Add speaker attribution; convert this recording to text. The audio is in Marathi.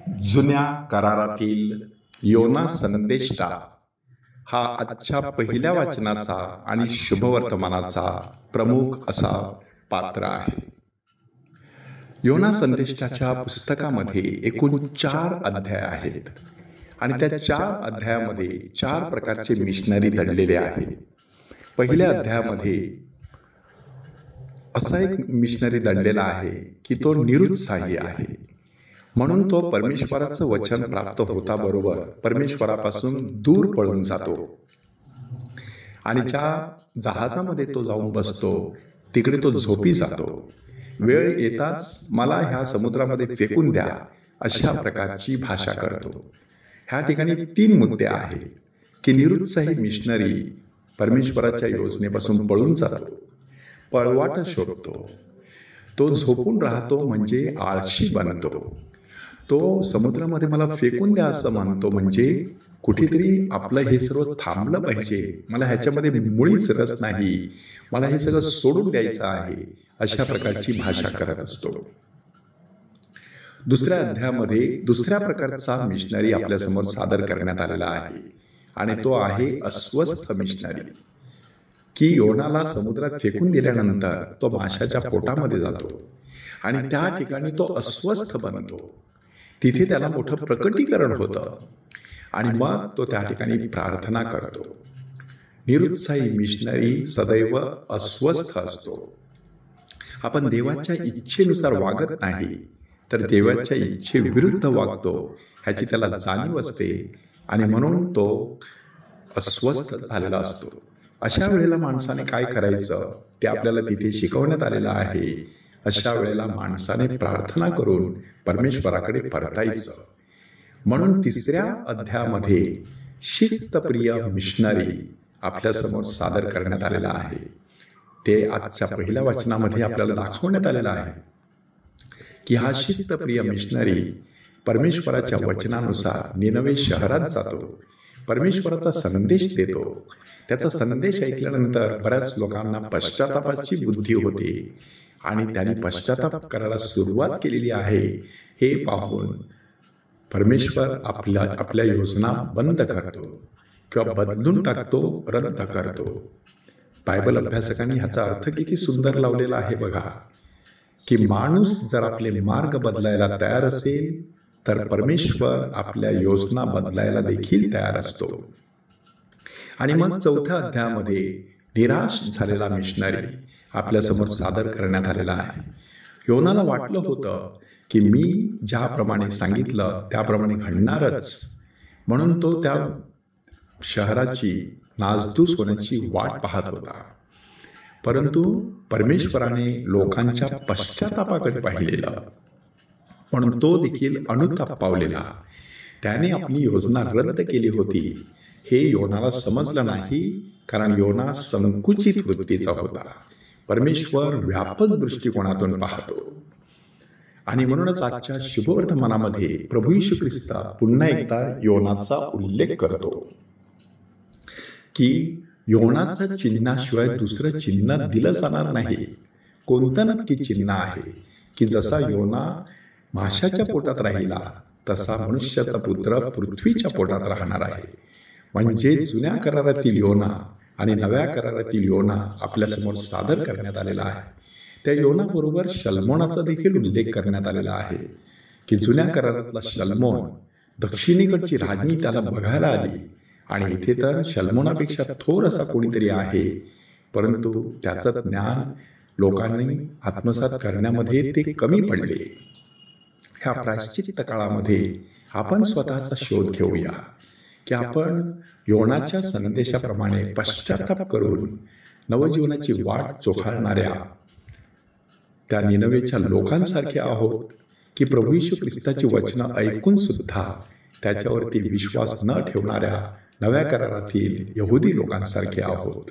Speaker 1: जुन्या करारातील योना संदेष्टा हा आजच्या पहिल्या वाचनाचा आणि शुभवर्तमानाचा प्रमुख असा पात्र आहे. योना संदेष्टाच्या पुस्तकामध्ये एकूण 4 अध्याय आहेत आणि त्या 4 अध्यायामध्ये 4 प्रकारचे मिशनरी दडलेले आहेत. पहिल्या अध्यायामध्ये असा एक मिशनरी दडलेला आहे की तो निरुत्साही आहे, म्हणून तो परमेश्वराचं वचन प्राप्त होता बरोबर परमेश्वरापासून दूर पळून जातो आणि ज्या जहाजामध्ये तो जाऊन बसतो तिकडे तो झोपी जातो. वेळ येताच मला ह्या समुद्रामध्ये फेकून द्या अशा प्रकारची भाषा करतो. ह्या ठिकाणी 3 मुद्दे आहेत की निरुत्साही मिशनरी परमेश्वराच्या योजनेपासून पळून जातो, पळवाट शोधतो, तो झोपून राहतो म्हणजे आळशी बनतो, तो समुद्रामध्ये मला फेकून द्या असं म्हणतो म्हणजे कुठेतरी आपलं हे सर्व थांबलं पाहिजे, मला ह्याच्यामध्ये मुळीच रस नाही, मला हे सगळं सोडून द्यायचं आहे, अशा प्रकारची भाषा करत असतो. दुसऱ्या अध्यायामध्ये दुसऱ्या प्रकारचा मिशनरी आपल्यासमोर सादर करण्यात आलेला आहे आणि तो आहे अस्वस्थ मिशनरी. की योनाला समुद्रात फेकून दिल्यानंतर तो माशाच्या पोटामध्ये जातो आणि त्या ठिकाणी तो अस्वस्थ बनतो. तिथे त्याला मोठं प्रकटीकरण होतं आणि मग तो त्या ठिकाणी प्रार्थना करतो. निरुत्साही मिशनरी सदैव अस्वस्थ असतो. आपण देवाच्या इच्छेनुसार वागत नाही तर देवाच्या इच्छेविरुद्ध वागतो ह्याची त्याला जाणीव असते आणि म्हणून तो अस्वस्थ झालेला असतो. अशा वेळेला माणसाने काय करायचं ते आपल्याला तिथे शिकवण्यात आलेलं आहे. अशा वेळेला माणसाने प्रार्थना करून परमेश्वराकडे परतायचं. म्हणून तिसऱ्या अध्यायामध्ये शिस्तप्रिय मिशनरी आपल्यासमोर सादर करण्यात आलेला आहे. ते आजच्या पहिल्या वाचनामध्ये आपल्याला दाखवण्यात आलेलं आहे की हा शिस्तप्रिय मिशनरी परमेश्वराच्या वचनानुसार निनवे शहरात जातो, परमेश्वराचा संदेश देतो. त्याचा संदेश ऐकल्यानंतर बऱ्याच लोकांना पश्चातापाची बुद्धी होते आणि त्यांनी पश्चाताप करायला सुरुवात केलेली आहे. हे पाहून परमेश्वर आपल्या योजना बंद करतो किंवा बदलून टाकतो, रद्द करतो. बायबल अभ्यासकांनी ह्याचा अर्थ किती सुंदर लावलेला आहे बघा, की माणूस जर आपले मार्ग बदलायला तयार असेल तर परमेश्वर आपल्या योजना बदलायला देखील तयार असतो. आणि मग चौथ्या अध्यायामध्ये निराश झालेला मिशनरी आपल्यासमोर सादर करण्यात आलेला आहे. योनाला वाटलं होतं की मी ज्याप्रमाणे सांगितलं त्याप्रमाणे घडणारच, म्हणून तो त्या शहराची नासधूस होण्याची वाट पाहत होता. परंतु परमेश्वराने लोकांच्या पश्चातापाकडे पाहिलेलं, म्हणून तो देखील अनुताप पावलेला. त्याने आपली योजना रद्द केली होती हे योनाला समजलं नाही, कारण योना संकुचित वृत्तीचा होता. परमेश्वर व्यापक दृष्टिकोनातून पाहतो आणि म्हणूनच आजच्या शुभवर्तमानामध्ये प्रभू येशू ख्रिस्त पुन्हा एकदा योनाचा उल्लेख करतो की योनाचा चिन्हाशिवाय दुसरं चिन्ह दिलं जाणार नाही. कोणतं नक्की चिन्ह आहे की जसा योना माशाच्या पोटात राहिला तसा मनुष्याचा पुत्र पृथ्वीच्या पोटात राहणार आहे. म्हणजे जुन्या करारातील योना आणि नव्या करारातील योना आपल्यासमोर सादर करण्यात आलेला आहे. त्या योनाबरोबर शल्मोनाचा देखील उल्लेख करण्यात आलेला आहे की जुन्या करारातला शल्मोन, दक्षिणेकडची राज्ञी त्याला बघायला आली आणि इथे तर शल्मोनापेक्षा थोर असा कोणीतरी आहे, परंतु त्याचं ज्ञान लोकांनी आत्मसात करण्यामध्ये ते कमी पडले. ह्या प्रायश्चित्त काळामध्ये आपण स्वतःचा शोध घेऊया की आपण योनाच्या संदेशाप्रमाणे पश्चाताप करून नवजीवनाची वाट चोखाळणाऱ्या त्या निनवेच्या लोकांसारखे आहोत की प्रभू येशू ख्रिस्ताची वचनं ऐकून सुद्धा त्याच्यावरती विश्वास न ठेवणाऱ्या नव्या करारातील यहुदी लोकांसारखे आहोत.